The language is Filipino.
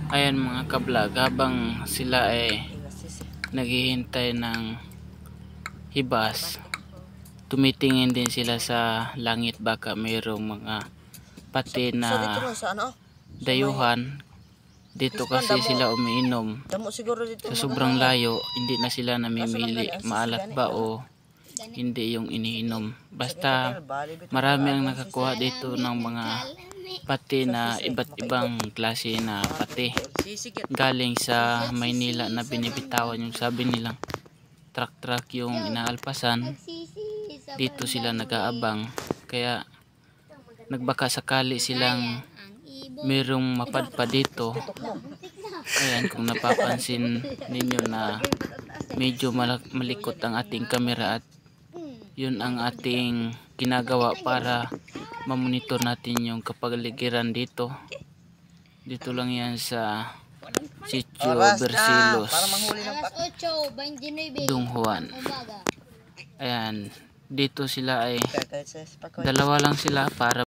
Ayan mga kablog, habang sila ay naghihintay ng hibas, tumitingin din sila sa langit, baka mayroong mga pati na dayuhan. Dito kasi sila umiinom. Sa sobrang layo, hindi na sila namimili maalat ba o hindi yung iniinom. Basta marami ang nakakuha dito ng mga pati na iba't ibang klase na pati galing sa Maynila na binibitawan. Yung sabi nilang truck yung inaalpasan, dito sila nag-aabang, kaya nagbaka sakali silang merong mapadpad dito. Ayan, kung napapansin ninyo na medyo malikot ang ating camera, at yun ang ating ginagawa para mamonitor natin yung kapaligiran dito. Dito lang yan sa Sitio Bersilos, Dunghuan. Ayan, dito sila ay dalawa lang sila para